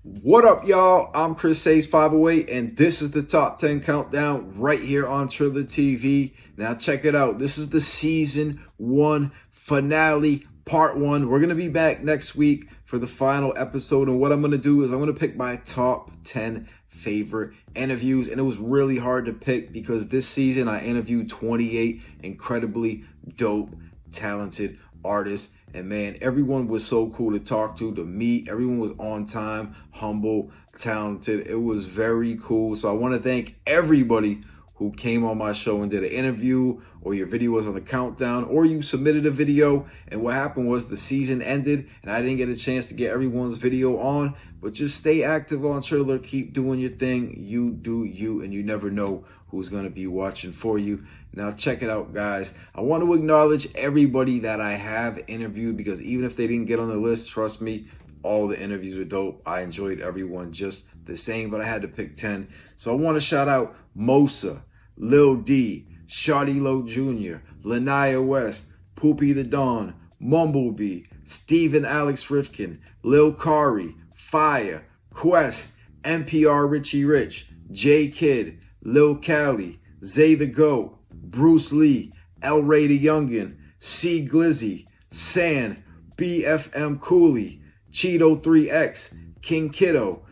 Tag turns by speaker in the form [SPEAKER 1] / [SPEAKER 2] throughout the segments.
[SPEAKER 1] What up, y'all? I'm Chris Hayes 508, and this is the top 10 countdown right here on Triller TV. Now, check it out. This is the season 1 finale, part 1. We're going to be back next week for the final episode. And what I'm going to do is I'm going to pick my top 10 favorite interviews. And it was really hard to pick because this season I interviewed 28 incredibly dope, talented artists. And man, everyone was so cool to talk to meet. Everyone was on time, humble, talented. It was very cool. So I want to thank everybody who came on my show and did an interview, or your video was on the countdown, or you submitted a video. And what happened was the season ended and I didn't get a chance to get everyone's video on. But just stay active on Triller. Keep doing your thing. You do you, and you never know who's going to be watching for you. Now, check it out, guys. I want to acknowledge everybody that I have interviewed, because even if they didn't get on the list, trust me, all the interviews were dope. I enjoyed everyone just the same, but I had to pick 10. So I want to shout out Mosa, Lil D, Shawty Low Jr., Lanaya West, Poopy the Dawn, Mumblebee, Steven Alex Rifkin, Lil Cali, Fire, Quest, NPR Richie Rich, J Kid, Lil Cali, Zay the Goat, Bruce Lee, El Ray the Youngin, C Glizzy, San, BFM Cooley, Cheeto 3X, King Kiddo,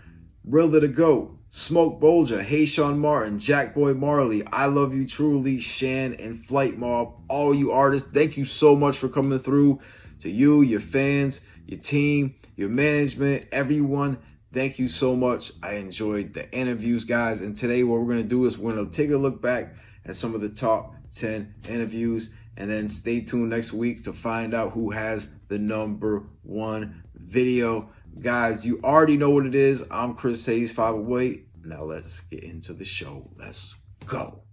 [SPEAKER 1] Rilla the Goat, Smoke Bolger, Hey Sean Martin, Jack Boy Marley, I Love You Truly, Shan, and Flight Mob. All you artists, thank you so much for coming through. To you, your fans, your team, your management, everyone, thank you so much. I enjoyed the interviews, guys. And today what we're going to do is we're going to take a look back at some of the top 10 interviews, and then stay tuned next week to find out who has the number 1 video. Guys, you already know what it is. I'm Chris Hayes 508. Now let's get into the show. Let's go.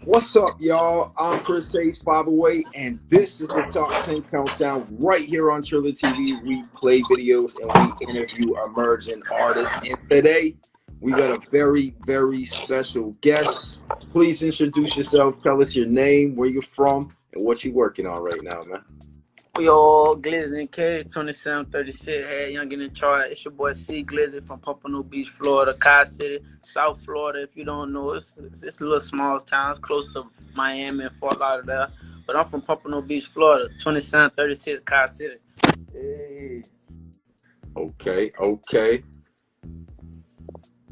[SPEAKER 1] What's up, y'all? I'm Chris Hayes 508, and this is the top 10 countdown right here on Triller TV. We play videos and we interview emerging artists. And today, we got a very, very special guest. Please introduce yourself. Tell us your name, where you're from, and what you're working on right now, man.
[SPEAKER 2] Yo, Glizzy K, 2736, head youngin' in charge. It's your boy C Glizzy from Pompano Beach, Florida, Kai City, South Florida. If you don't know, it's a little small town. It's close to Miami and Fort Lauderdale. But I'm from Pompano Beach, Florida, 2736, Kai City. Hey.
[SPEAKER 1] Okay.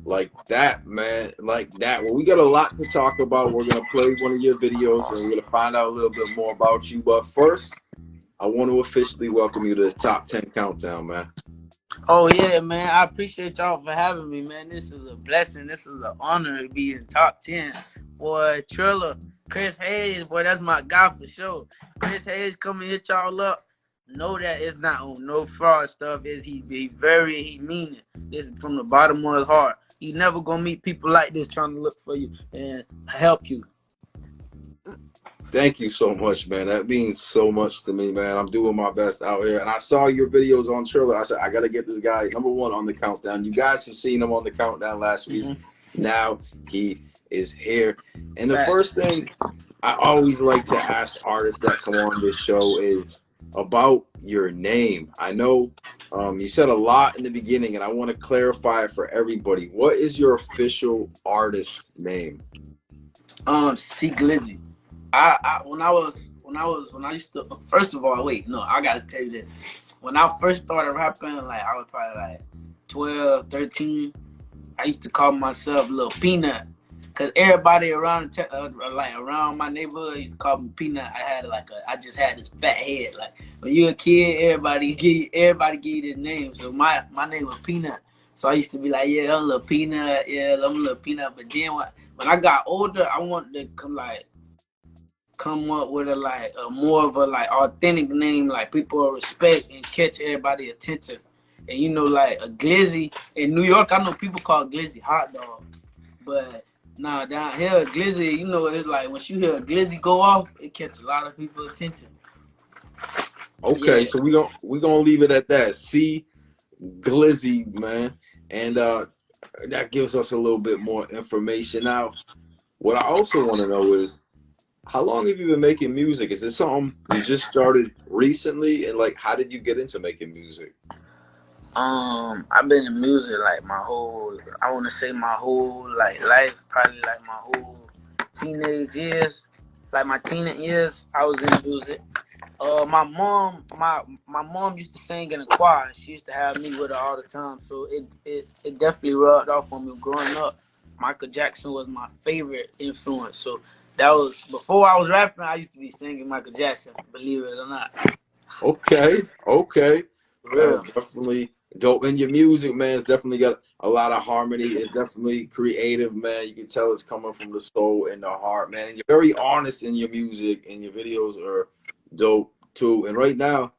[SPEAKER 1] Like that, man. Like that. Well, we got a lot to talk about. We're going to play one of your videos, and we're going to find out a little bit more about you. But first, I want to officially welcome you to the top 10 countdown, man.
[SPEAKER 2] Oh, yeah, man. I appreciate y'all for having me, man. This is a blessing. This is an honor to be in top 10. Boy, Triller, Chris Hayes, boy, that's my guy for sure. Chris Hayes come and hit y'all up. Know that it's not on no fraud stuff. He mean it. This is from the bottom of his heart. You never gonna meet people like this trying to look for you and help you.
[SPEAKER 1] Thank you so much, man. That means so much to me, man. I'm doing my best out here. And I saw your videos on Triller. I said, I got to get this guy number 1 on the countdown. You guys have seen him on the countdown last week. Mm-hmm. Now he is here. And the first thing I always like to ask artists that come on this show is about your name. I know you said a lot in the beginning, and I want to clarify it for everybody. What is your official artist name?
[SPEAKER 2] C Glizzy. When I used to, first of all, wait, no, I gotta tell you this. When I first started rapping, like I was probably like 12, 13, I used to call myself Lil Peanut, cause everybody around around my neighborhood used to call me Peanut. I just had this fat head. Like when you're a kid, everybody give you this name. So my name was Peanut. So I used to be like, yeah, I'm Lil Peanut, yeah, I'm Lil Peanut. But then when I got older, I wanted to come up with a more of a authentic name, like people will respect and catch everybody's attention. And you know, like a Glizzy in New York, I know people call Glizzy hot dog, but nah, down here Glizzy, you know, it's like once you hear a Glizzy go off, it catches a lot of people's attention.
[SPEAKER 1] Okay, yeah. So we gonna leave it at that. C Glizzy, man, and that gives us a little bit more information. Now, what I also want to know is, how long have you been making music? Is it something you just started recently? And how did you get into making music?
[SPEAKER 2] I've been in music like my whole, I want to say my whole like life, probably like my whole teenage years, like my teenage years, I was in music. My mom used to sing in a choir. She used to have me with her all the time, so it definitely rubbed off on me growing up. Michael Jackson was my favorite influence. So that was before I was rapping. I used to be singing Michael Jackson, believe it or not.
[SPEAKER 1] Okay, okay. That's
[SPEAKER 2] Real.
[SPEAKER 1] definitely dope. And your music, man, it's definitely got a lot of harmony. It's definitely creative, man. You can tell it's coming from the soul and the heart, man. And you're very honest in your music, and your videos are dope too. And right now,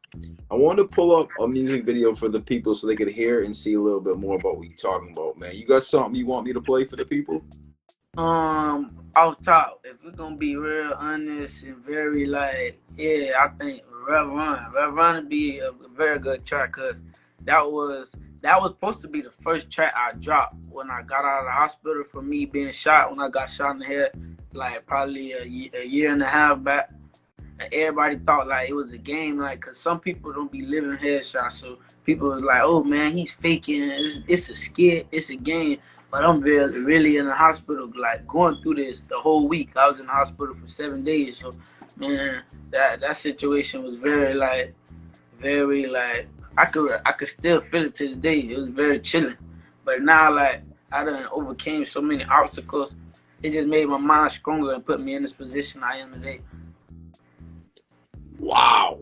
[SPEAKER 1] I want to pull up a music video for the people so they could hear and see a little bit more about what you're talking about, man. You got something you want me to play for the people?
[SPEAKER 2] Off top, if we're gonna be real honest and very like, yeah, I think Rev Run would be a very good track, cause that was supposed to be the first track I dropped when I got out of the hospital for me being shot. When I got shot in the head, like probably a year and a half back. And everybody thought like it was a game, like, cause some people don't be living headshots, so people was like, oh man, he's faking, it's a skit, it's a game. But I'm really in the hospital, like going through this the whole week. I was in the hospital for 7 days, so man, that situation was very like I could still feel it to this day. It was very chilling, but now like I done overcame so many obstacles. It just made my mind stronger and put me in this position I am today.
[SPEAKER 1] Wow.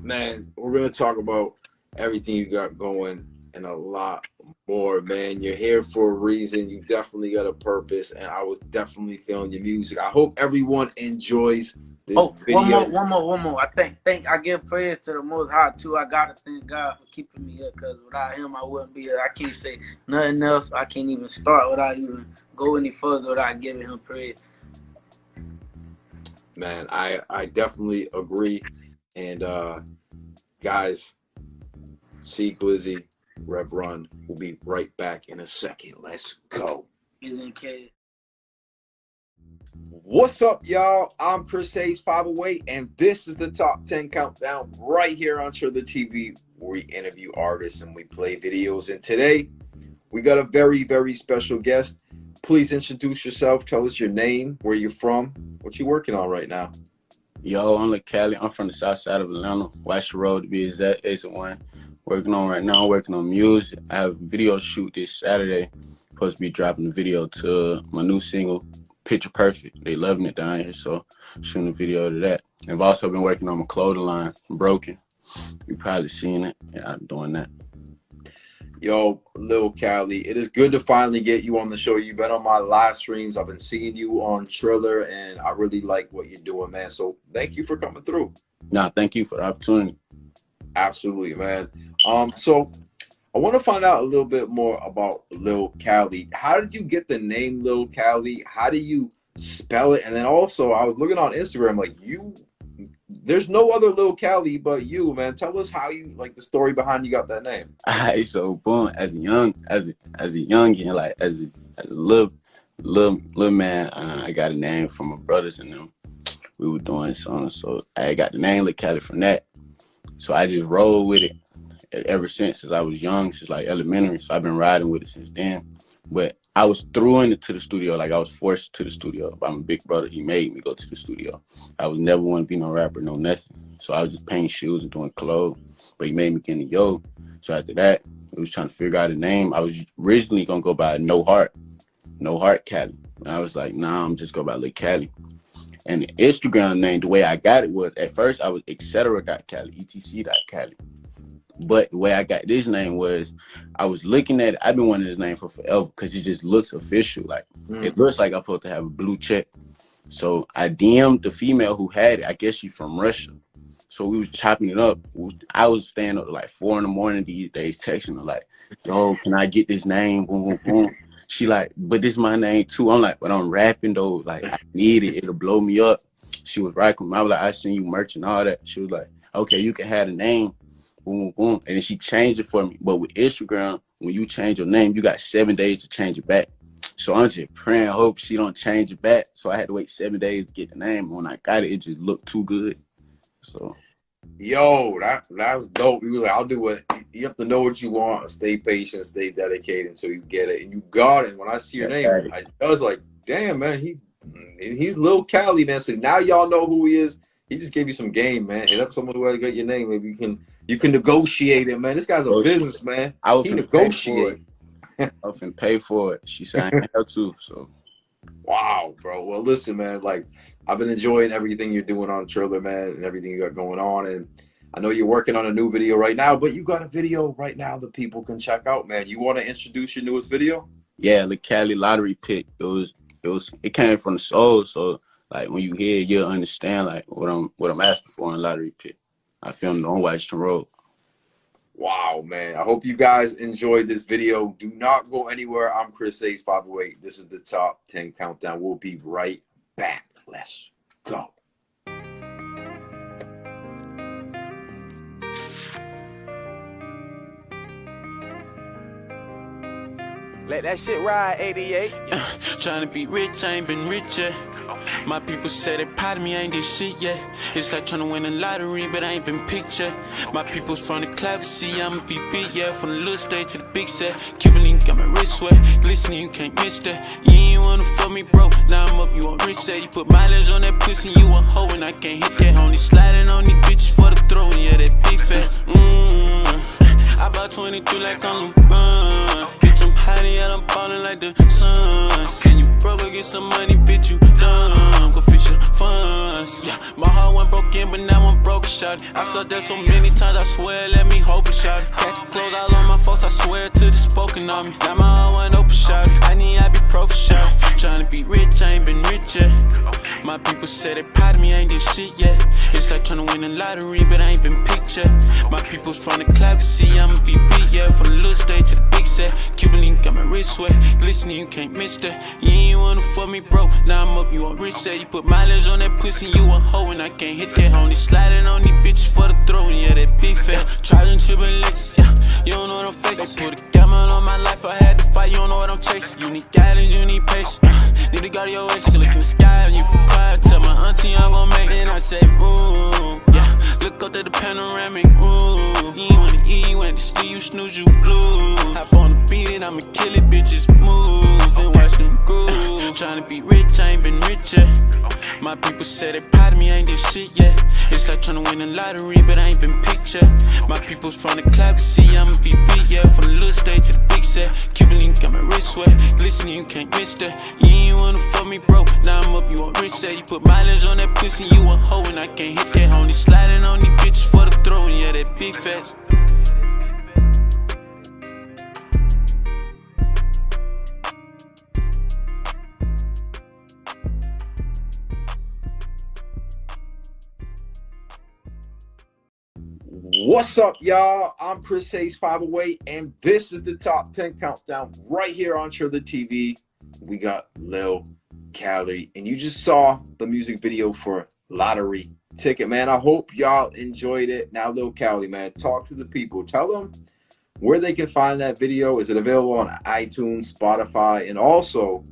[SPEAKER 1] Man, we're going to talk about everything you got going and a lot more, man. You're here for a reason. You definitely got a purpose, and I was definitely feeling your music. I hope everyone enjoys this video.
[SPEAKER 2] One more. I think I give praise to the Most High too. I gotta thank God for keeping me here, because without Him I wouldn't be here. I can't say nothing else. I can't even start without even go any further without giving Him praise.
[SPEAKER 1] Man, I definitely agree. And guys, see Glizzy, Rev Run. We'll be right back in a second. Let's go. What's up, y'all? I'm Chris Hayes 508, and this is the Top 10 Countdown right here on Triller TV, where we interview artists and we play videos. And today, we got a very, very special guest. Please introduce yourself. Tell us your name, where you're from, what you working on right now.
[SPEAKER 3] Yo, I'm Lil Cali. I'm from the south side of Atlanta, West Road to be exact. A1. Working on right now, working on music. I have a video shoot this Saturday. Supposed to be dropping a video to my new single, Picture Perfect. They loving it down here, so shooting a video to that. And I've also been working on my clothing line, Broken. You probably seen it. Yeah, I'm doing that.
[SPEAKER 1] Yo, Lil Cali, it is good to finally get you on the show. You've been on my live streams. I've been seeing you on Triller, and I really like what you're doing, man. So thank you for coming through.
[SPEAKER 3] Nah, thank you for the opportunity.
[SPEAKER 1] Absolutely, man. So I want to find out a little bit more about Lil Cali. How did you get the name Lil Cali? How do you spell it? And then also, I was looking on Instagram, like there's no other Lil Cali but you, man. Tell us how you, like, the story behind you got that name.
[SPEAKER 3] Alright, so boom, as a youngin, like as a little man, I got a name from my brothers and them. We were doing something, so I got the name Lil Cali from that. So I just rolled with it ever since I was young, since like elementary. So I've been riding with it since then. But I was thrown into the studio, like I was forced to the studio by my big brother. He made me go to the studio. I was never want to be no rapper, no nothing. So I was just painting shoes and doing clothes. But he made me get in the yo. So after that, I was trying to figure out a name. I was originally gonna go by No Heart Cali. And I was like, nah, I'm just go by Lil Cali. And the Instagram name, the way I got it was, at first I was etc.Cali, etc.Cali. But the way I got this name was, I was looking at it. I've been wanting this name for forever because it just looks official. Like, It looks like I'm supposed to have a blue check. So I DM'd the female who had it. I guess she's from Russia. So we was chopping it up. I was staying up to like 4 a.m. these days, texting her like, yo, can I get this name? Boom, boom, boom. She like, but this is my name too. I'm like, but I'm rapping though. Like, I need it. It'll blow me up. She was right with me. I was like, I seen you merch and all that. She was like, okay, you can have the name. Boom, boom. And then she changed it for me. But with Instagram, when you change your name, you got 7 days to change it back. So I'm just praying, hope she don't change it back. So I had to wait 7 days to get the name. When I got it, it just looked too good. So,
[SPEAKER 1] yo, that's dope. He was like, I'll do you have to know what you want, stay patient, stay dedicated until you get it, and you got it. And when I see your name, I was like, damn, man, he's Lil Cali, man. So now y'all know who he is. He just gave you some game, man. Hit up someone who has got your name. Maybe you can negotiate it, man. This guy's a businessman. He negotiate.
[SPEAKER 3] I often pay for it. She said I have to, so.
[SPEAKER 1] Wow, bro. Well, listen, man, like I've been enjoying everything you're doing on Triller, man, and everything you got going on. And I know you're working on a new video right now, but you got a video right now that people can check out, man. You want to introduce your newest video?
[SPEAKER 3] Yeah, the Cali lottery pick. It came from the soul, so like when you hear it, you'll understand like what I'm asking for in lottery pick. I filmed it on Washington Road.
[SPEAKER 1] Wow, man. I hope you guys enjoyed this video. Do not go anywhere. I'm Chris Hayes 508. This is the top 10 countdown. We'll be right back. Let's go.
[SPEAKER 4] Let that shit ride, 88.
[SPEAKER 5] Trying to be rich, I ain't been rich yet. My people say they proud of me, I ain't did shit yet. It's like trying to win a lottery, but I ain't been picked yet. My people's from the cloud, see I'ma be big, yeah. From the little stage to the big set. Cuban link got my wrist wet, glistening, you can't miss that. You ain't wanna fuck me, bro. Now I'm up, you want rich set. You put mileage on that pussy, you a hoe, and I can't hit that. Only sliding on these bitches for the throw, yeah, that big fat. I bought 23 like I'm LeBron. Bitch, I'm hiding, yeah, I'm ballin' like the sun. Can you broke or get some money, bitch, you dumb. Go fish your funds. Yeah, my heart went broken, but now I'm broke, shot. I saw that so many times, I swear, let me hope it, shot. Catch clothes all on my folks, I swear to the spoken on me. Now my heart went open, shot. I need ibuprofen, shot. Trying to be rich, I ain't been rich yet. My people say they proud of me, I ain't did shit yet. It's like trying to win a lottery, but I ain't been picked yet. My people's from the cloud, see I'ma be beat, yeah. From the little stage to the big set. Cuban link got my wrist wet, glistening, you can't miss that. You ain't wanna fuck me, bro. Now I'm up, you want rich set. You put mileage on that pussy, you a hoe, and I can't hit that. Only sliding on these bitches for the throw, yeah, that big fat. Charging triple Lexus, yeah. You don't know what I'm facing. They put a gamble on my life, I had to fight, you don't know what I'm chasing. You need guidance, you need patience. Need to go to your ex, look in the sky and you be quiet. Tell my auntie I'm gon' make it, and I say, ooh, yeah. Look up to the panoramic, ooh. You ain't wanna eat, you ain't to sleep, you snooze, you blue. Hop on the beat and I'ma kill it, bitches move and watch them groove. Tryna be rich, I ain't been rich yet. My people say they proud of me, I ain't did shit yet. It's like tryna win a lottery, but I ain't been picked yet. My people's from the cloud, see I'ma be beat, yeah. From the little stage to the big set. Cuban link got my wrist wet, glistening, you can't miss that. You ain't wanna fuck me, bro. Now I'm up, you want rich set. You put mileage on that pussy, you a hoe, and I can't hit that. Only sliding on these bitches for the throw, yeah, that big fat.
[SPEAKER 1] What's up, y'all? I'm Chris Hayes 508, and this is the top 10 countdown right here on Triller TV. We got Lil Cali, and you just saw the music video for Lottery Ticket, man. I hope y'all enjoyed it. Now, Lil Cali, man, talk to the people. Tell them where they can find that video. Is it available on iTunes, Spotify? And also,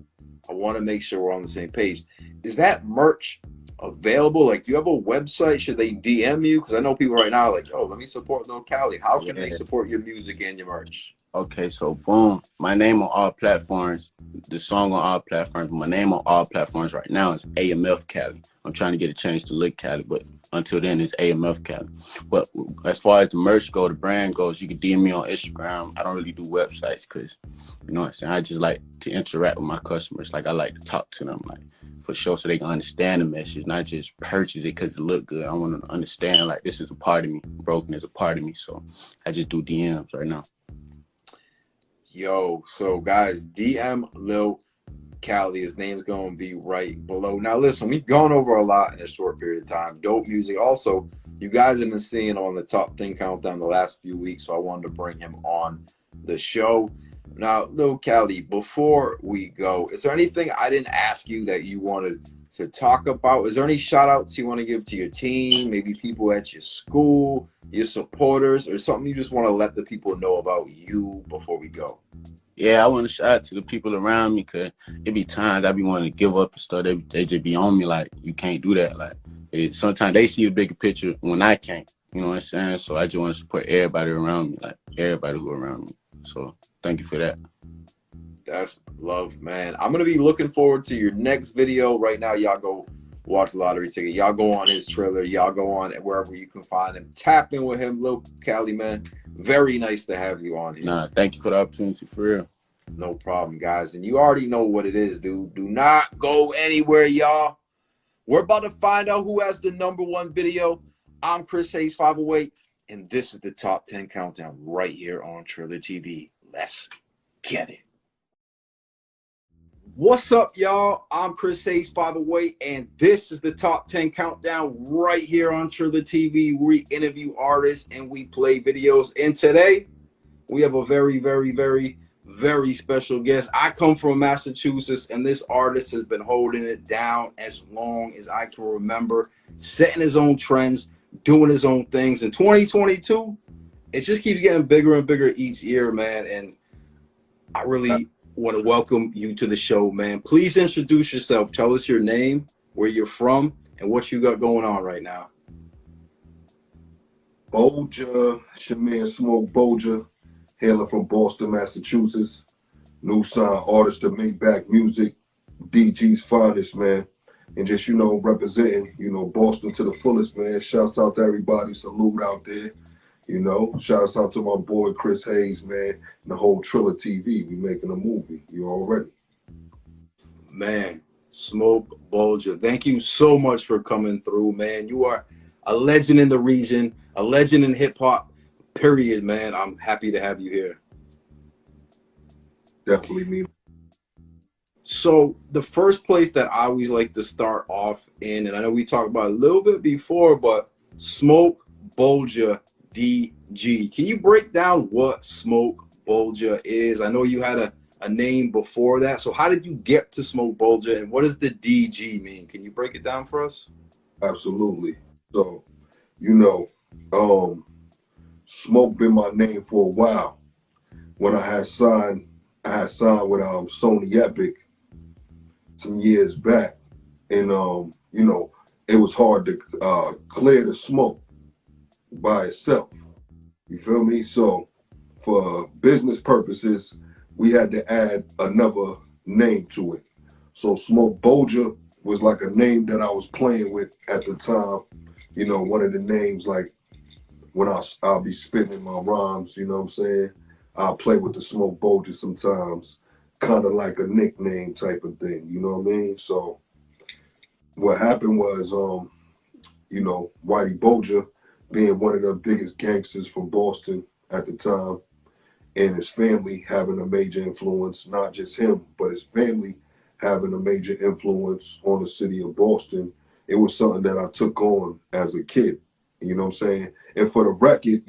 [SPEAKER 1] I want to make sure we're on the same page. Is that merch available? Like, do you have a website? Should they DM you? Because I know people right now are like, oh, let me support Lil Cali. How can they support your music and your merch?
[SPEAKER 3] Okay, so boom, my name on all platforms, the song on all platforms, my name on all platforms right now is AMF Cali. I'm trying to get it changed to Lil Cali, but until then it's AMF Cali. But as far as the merch go, the brand goes, you can DM me on Instagram. I don't really do websites because, you know what I'm saying, I just like to interact with my customers. Like, I like to talk to them, like, for sure, so they can understand the message, not just purchase it because it look good. I want them to understand, like, this is a part of me. Broken is a part of me, so I just do DMs right now.
[SPEAKER 1] Yo, so guys, DM Lil Cali. His name's going to be right below. Now, listen, we've gone over a lot in a short period of time. Dope music. Also, you guys have been seeing on the top 10 countdown the last few weeks, so I wanted to bring him on the show. Now, Lil Cali, before we go, is there anything I didn't ask you that you wanted to talk about? Is there any shout outs you want to give to your team, maybe people at your school, your supporters, or something you just want to let the people know about you before we go?
[SPEAKER 3] Yeah, I want to shout out to the people around me because it be times I be wanting to give up and stuff. They just be on me like, you can't do that. Like, sometimes they see the bigger picture when I can't. You know what I'm saying? So I just want to support everybody around me. Like, everybody who around me. So thank you for that.
[SPEAKER 1] That's love, man. I'm gonna be looking forward to your next video. Right now, y'all go watch Lottery Ticket. Y'all go on his Triller. Y'all go on wherever you can find him. Tap in with him, Lil Cali, man. Very nice to have you on here.
[SPEAKER 3] Nah, thank you for the opportunity, for real.
[SPEAKER 1] No problem, guys. And you already know what it is, dude. Do not go anywhere, y'all. We're about to find out who has the #1 video. I'm Chris Hayes 508, and this is the Top 10 Countdown right here on Triller TV. Let's get it. What's up, y'all? I'm Chris Hayes 508, and this is the Top 10 Countdown right here on Triller TV. We interview artists and we play videos. And today, we have a very, very, very, very special guest. I come from Massachusetts, and this artist has been holding it down as long as I can remember, setting his own trends, doing his own things. In 2022, it just keeps getting bigger and bigger each year, man. And I really want to welcome you to the show, man. Please introduce yourself. Tell us your name, where you're from, and what you got going on right now.
[SPEAKER 6] Bolger, it's your man Smoke Bolger, hailing from Boston, Massachusetts. New sign artist of Maybach Music, DG's finest, man. And just, representing, Boston to the fullest, man. Shouts out to everybody. Salute out there. Shouts out to my boy Chris Hayes, man, and the whole Triller TV. We making a movie. You already.
[SPEAKER 1] Man, Smoke Bolger, thank you so much for coming through, man. You are a legend in the region, a legend in hip-hop, period, man. I'm happy to have you here.
[SPEAKER 6] Definitely me.
[SPEAKER 1] So the first place that I always like to start off in, and I know we talked about it a little bit before, but Smoke Bolger DG. Can you break down what Smoke Bolger is? I know you had a name before that. So how did you get to Smoke Bolger, and what does the DG mean? Can you break it down for us?
[SPEAKER 6] Absolutely. So, Smoke been my name for a while. When I had signed with Sony Epic some years back, and it was hard to clear the smoke by itself. You feel me? So for business purposes, we had to add another name to it. So Smoke Bolger was like a name that I was playing with at the time. One of the names, like when I'll be spitting my rhymes, you know what I'm saying? I'll play with the Smoke Bolger sometimes, kind of like a nickname type of thing, you know what I mean? So what happened was, Whitey Bolger, being one of the biggest gangsters from Boston at the time, and his family having a major influence, not just him, but his family having a major influence on the city of Boston. It was something that I took on as a kid, you know what I'm saying? And for the record,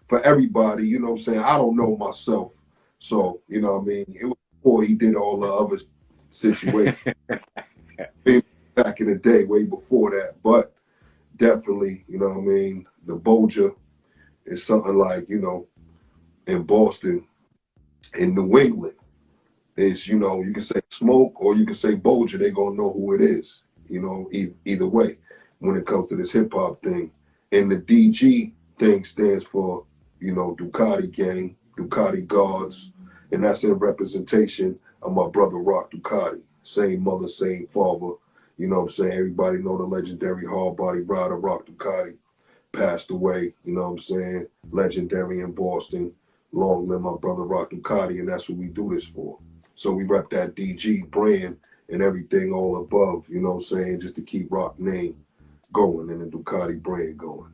[SPEAKER 6] for everybody, you know what I'm saying, I don't know myself. So, it was before he did all the other situations. Back in the day, way before that. But definitely, the Bolger is something like, in Boston, in New England, it's, you can say Smoke or you can say Bolger, they're going to know who it is, either way, when it comes to this hip hop thing. And the DG thing stands for, Ducati Gang, Ducati Guards, and that's in representation of my brother Rock Ducati. Same mother, same father. You know what I'm saying? Everybody know the legendary hard body rider Rock Ducati passed away. You know what I'm saying? Legendary in Boston. Long live my brother Rock Ducati, and that's what we do this for. So we rep that DG brand and everything all above, you know what I'm saying? Just to keep Rock name going and the Ducati brand going.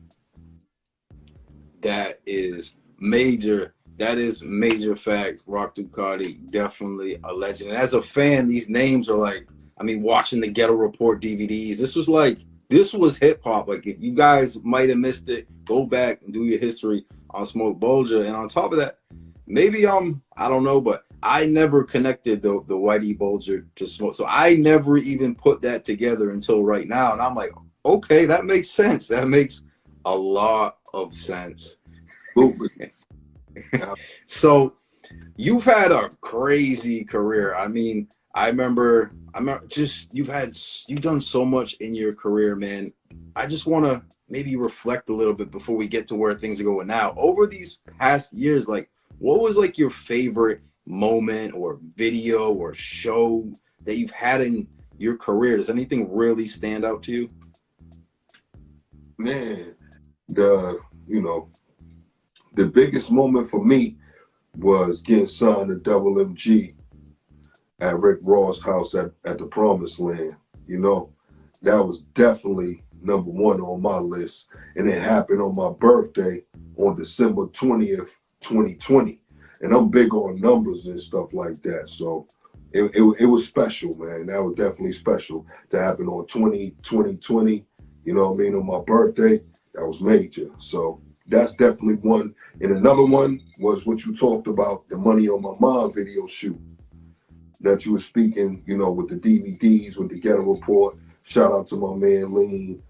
[SPEAKER 1] That is major. That is major fact. Rock Ducati, definitely a legend. And as a fan, these names are like, watching the Ghetto Report DVDs, this was hip hop. Like, if you guys might have missed it, go back and do your history on Smoke Bolger. And on top of that, maybe I don't know, but I never connected the Whitey Bolger to Smoke. So I never even put that together until right now. And I'm like, okay, that makes sense. That makes a lot of sense. So you've had a crazy career. I remember just you've done so much in your career, man. I just want to maybe reflect a little bit before we get to where things are going now. Over these past years, like, what was like your favorite moment or video or show that you've had in your career? Does anything really stand out to you?
[SPEAKER 6] Man, the the biggest moment for me was getting signed to Double MG at Rick Ross' house at the Promised Land. That was definitely number one on my list. And it happened on my birthday on December 20th, 2020. And I'm big on numbers and stuff like that. So it was special, man. That was definitely special to happen on 2020, on my birthday. That was major. So that's definitely one. And another one was what you talked about, the Money on My Mind video shoot that you were speaking, with the DVDs, with the Ghetto Report. Shout out to my man Lean,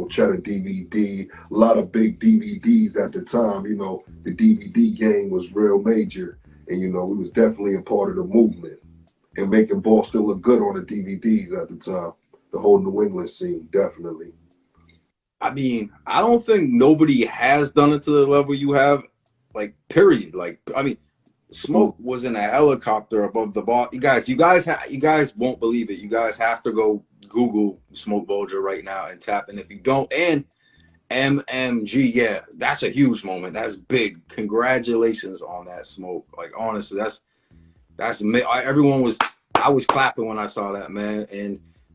[SPEAKER 6] Cheddar DVD, a lot of big DVDs at the time. The DVD game was real major, and we was definitely a part of the movement and making Boston look good on the DVDs at the time. The whole New England scene, definitely.
[SPEAKER 1] I mean, I don't think nobody has done it to the level you have, like, period. Like, I mean, Smoke was in a helicopter above the bar. You guys won't believe it. You guys have to go Google Smoke Bolger right now and tap in if you don't. And MMG, yeah, that's a huge moment. That's big. Congratulations on that, Smoke. Like, honestly, that's I was clapping when I saw that, man.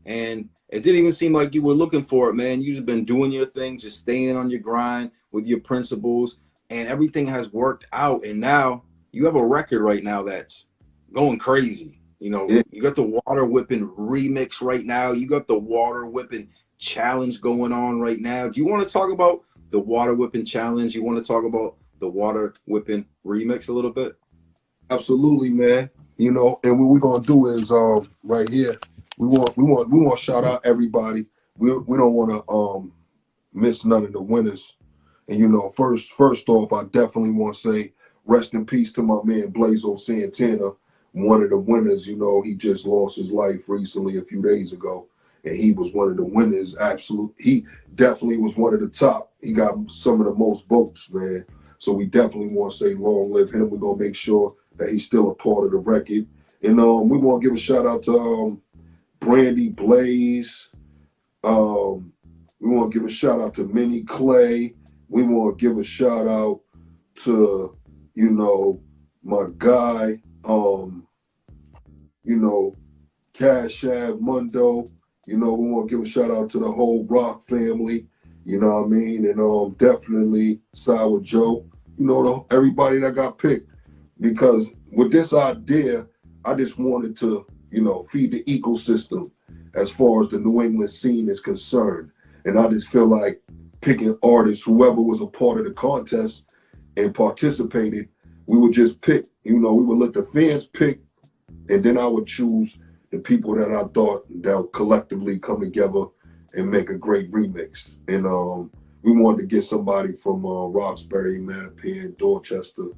[SPEAKER 1] And it didn't even seem like you were looking for it, man. You've been doing your thing, just staying on your grind with your principles, and everything has worked out. And now you have a record right now that's going crazy. You got the Water Whipping remix right now. You got the Water Whipping challenge going on right now. Do you want to talk about the Water Whipping challenge? You want to talk about the Water Whipping remix a little bit?
[SPEAKER 6] Absolutely, man. And what we're gonna do is right here. We want to shout out everybody. We don't want to miss none of the winners. And first off, I definitely want to say rest in peace to my man Blazo Santana, one of the winners. He just lost his life recently a few days ago, and he was one of the winners. He definitely was one of the top. He got some of the most votes, man. So we definitely want to say long live him. We're gonna make sure that he's still a part of the record. And we want to give a shout out to Brandy Blaze. We want to give a shout out to Minnie Clay. We want to give a shout out to, my guy, Cash Ab Mundo. We want to give a shout out to the whole Rock family. You know what I mean? And definitely Sour Joe. Everybody that got picked. Because with this idea, I just wanted to, feed the ecosystem as far as the New England scene is concerned. And I just feel like picking artists, whoever was a part of the contest and participated, we would just pick, we would let the fans pick, and then I would choose the people that I thought that would collectively come together and make a great remix. And we wanted to get somebody from Roxbury, Mattapan, Dorchester,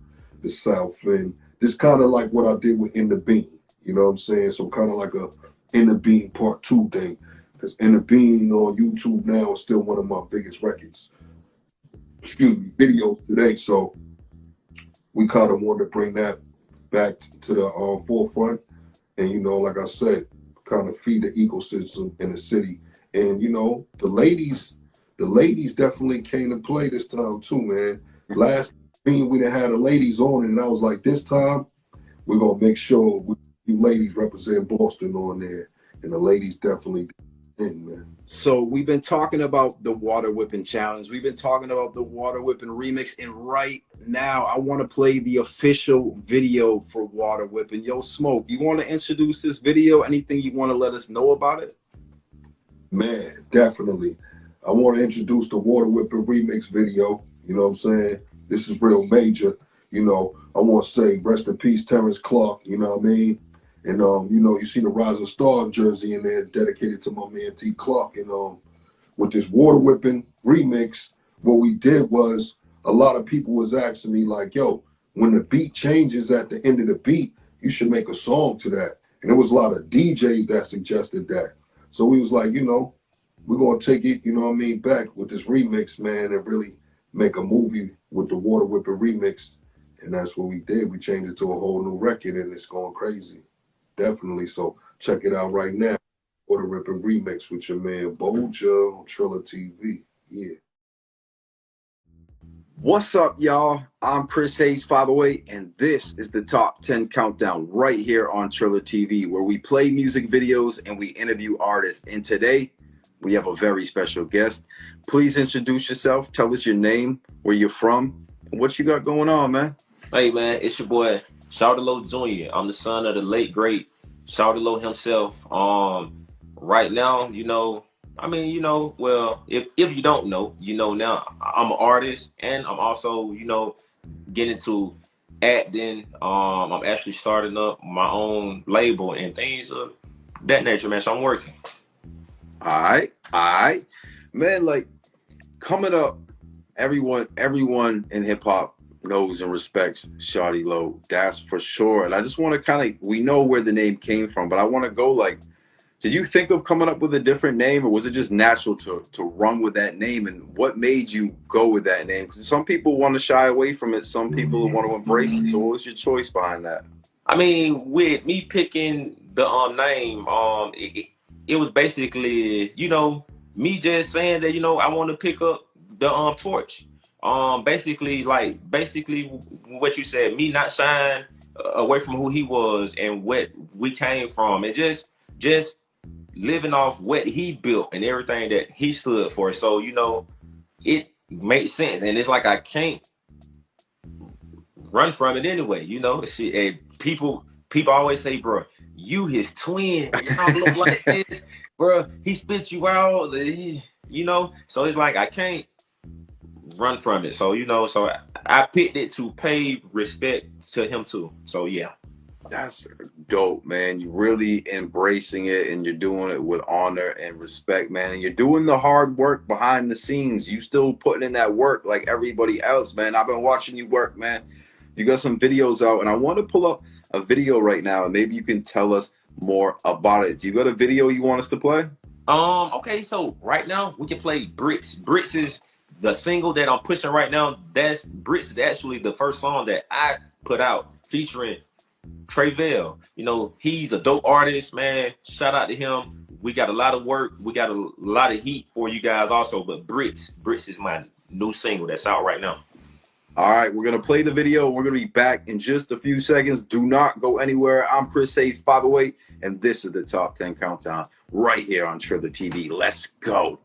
[SPEAKER 6] the South, and this kind of like what I did with In the Bean. You know what I'm saying? So kind of like a In the Bean Part 2 thing. Because In the Bean on YouTube now is still one of my biggest records. Videos today. So we kind of wanted to bring that back to the forefront. And, like I said, kind of feed the ecosystem in the city. And, the ladies definitely came to play this time too, man. Last Bean, we done had the ladies on it, and I was like, this time, we're going to make sure you ladies represent Boston on there. And the ladies definitely did, man.
[SPEAKER 1] So we've been talking about the Water Whipping challenge. We've been talking about the Water Whipping remix. And right now, I want to play the official video for Water Whipping. Yo, Smoke, you want to introduce this video? Anything you want to let us know about it?
[SPEAKER 6] Man, definitely. I want to introduce the Water Whipping remix video. You know what I'm saying? This is real major. I want to say rest in peace, Terrence Clark. You know what I mean? And, you see the Rising Star jersey in there dedicated to my man T. Clark. And with this Water Whipping remix, what we did was a lot of people was asking me like, yo, when the beat changes at the end of the beat, you should make a song to that. And there was a lot of DJs that suggested that. So we was like, we're gonna take it, back with this remix, man, and really make a movie with the Water Whipping remix. And that's what we did. We changed it to a whole new record, and it's going crazy. Definitely. So check it out right now. Water Whipping remix with your man Boja on Triller TV. Yeah.
[SPEAKER 1] What's up, y'all? I'm Chris Hayes 508, and this is the Top 10 Countdown right here on Triller TV, where we play music videos and we interview artists. And today, we have a very special guest. Please introduce yourself. Tell us your name, where you're from, and what you got going on, man.
[SPEAKER 7] Hey, man, it's your boy, Shawty Low Jr. I'm the son of the late, great Shawty Low himself. Right now, well, if you don't know, you know now, I'm an artist, and I'm also, getting into acting. I'm actually starting up my own label and things of that nature, man, so I'm working.
[SPEAKER 1] All right. Man, like, coming up, everyone in hip-hop knows and respects Shawty Low. That's for sure. And I just want to we know where the name came from, but I want to go like, did you think of coming up with a different name, or was it just natural to run with that name? And what made you go with that name? Because some people want to shy away from it. Some people want to embrace it. So what was your choice behind that?
[SPEAKER 7] I mean, with me picking the name, it was basically, me just saying that, I want to pick up the torch. Basically what you said, me not shying away from who he was and what we came from, and just living off what he built and everything that he stood for. So, it makes sense. And it's like I can't run from it anyway, and people always say, bro, you his twin, y'all look like this, bro, he spits you out, so it's like I can't run from it. So, so I picked it to pay respect to him too. So yeah.
[SPEAKER 1] That's dope, man. You're really embracing it, and you're doing it with honor and respect, man. And you're doing the hard work behind the scenes. You still putting in that work like everybody else, man. I've been watching you work, man. You got some videos out, and I want to pull up a video right now, and maybe you can tell us more about it. Do you got a video you want us to play?
[SPEAKER 7] Okay, so right now we can play Bricks. Bricks is the single that I'm pushing right now. Bricks is actually the first song that I put out featuring Trayvell. He's a dope artist, man. Shout out to him. We got a lot of work. We got a lot of heat for you guys also, but Bricks is my new single that's out right now.
[SPEAKER 1] All right, we're going to play the video. We're going to be back in just a few seconds. Do not go anywhere. I'm Chris Hayes 508, and this is the Top 10 Countdown right here on Triller TV. Let's go.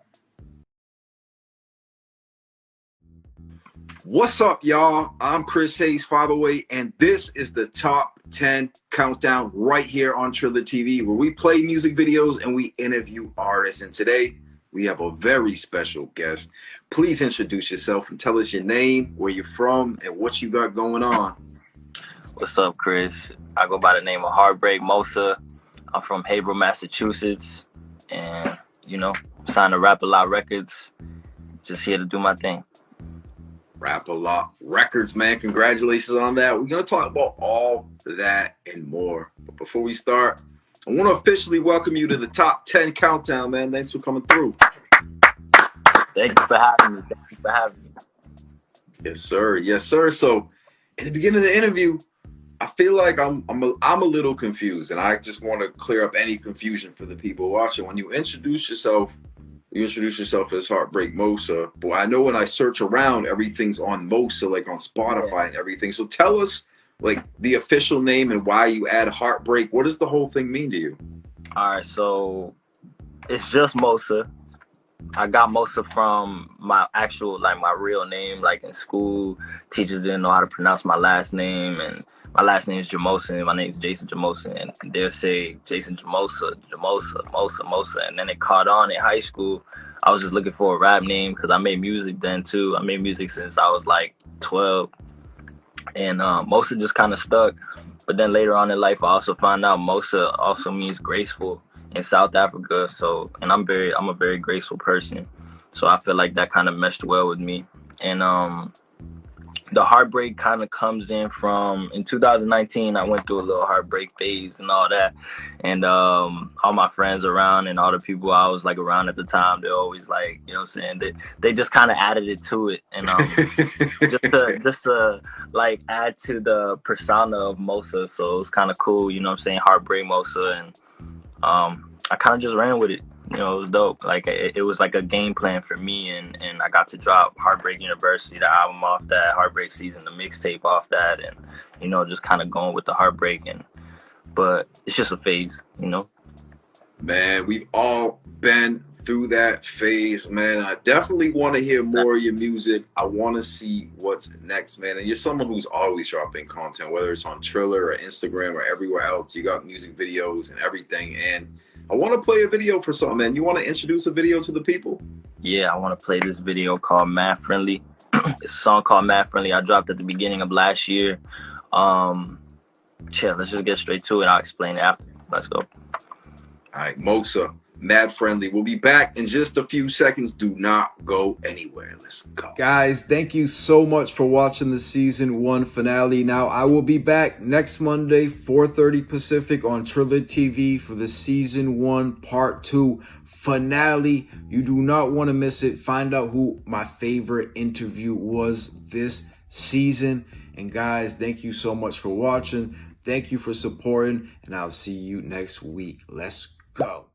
[SPEAKER 1] What's up, y'all? I'm Chris Hayes 508, and this is the Top 10 Countdown right here on Triller TV, where we play music videos and we interview artists. And today, we have a very special guest. Please introduce yourself and tell us your name, where you're from, and what you got going on.
[SPEAKER 8] What's up, Chris? I go by the name of Heartbreak Mosa. I'm from Haverhill, Massachusetts, and, signed to Rap A Lot Records. Just here to do my thing.
[SPEAKER 1] Rap A Lot Records, man. Congratulations on that. We're going to talk about all that and more. But before we start, I want to officially welcome you to the Top 10 Countdown, man. Thanks for coming through.
[SPEAKER 8] Thank you for having me.
[SPEAKER 1] Yes, sir. So, in the beginning of the interview, I feel like I'm a little confused, and I just want to clear up any confusion for the people watching. When you introduce yourself as Heartbreak Mosa. But I know when I search around, everything's on Mosa, like on Spotify and everything. So tell us, like, the official name and why you add Heartbreak. What does the whole thing mean to you?
[SPEAKER 8] All right, so it's just Mosa. I got Mosa from my actual, my real name. Like in school, teachers didn't know how to pronounce my last name, and my last name is Jamosa, and my name is Jason Jamosa, and they'll say Jason Jamosa, Mosa, and then it caught on in high school. I was just looking for a rap name because I made music then too. I made music since I was like 12, and Mosa just kind of stuck. But then later on in life, I also found out Mosa also means graceful in South Africa. So, and I'm a very graceful person. So I feel like that kind of meshed well with me. And the heartbreak kind of comes in from, in 2019, I went through a little heartbreak phase and all that. And all my friends around and all the people I was like around at the time, they're always like, you know what I'm saying? They just kind of added it to it. And just to like add to the persona of Mosa. So it's kind of cool, you know what I'm saying? Heartbreak Mosa. And I kind of just ran with it. You know, it was dope. Like it was like a game plan for me, and I got to drop Heartbreak University, the album off that, Heartbreak Season, the mixtape off that, and you know, just kind of going with the heartbreak. But it's just a phase, you know.
[SPEAKER 1] Man, we've all been through that phase, man. I definitely want to hear more of your music. I want to see what's next, man. And you're someone who's always dropping content, whether it's on Triller or Instagram or everywhere else. You got music videos and everything, and I want to play a video for something, man. You want to introduce a video to the people?
[SPEAKER 8] Yeah, I want to play this video called Mad Friendly. It's a song called Mad Friendly. I dropped at the beginning of last year. Let's just get straight to it. I'll explain it after. Let's go.
[SPEAKER 1] All right, Mosa, Mad Friendly. We'll be back in just a few seconds. Do not go anywhere. Let's go. Guys, thank you so much for watching the season 1 finale. Now, I will be back next Monday, 4:30 Pacific on Triller TV for the season 1 part 2 finale. You do not want to miss it. Find out who my favorite interview was this season. And guys, thank you so much for watching. Thank you for supporting, and I'll see you next week. Let's go.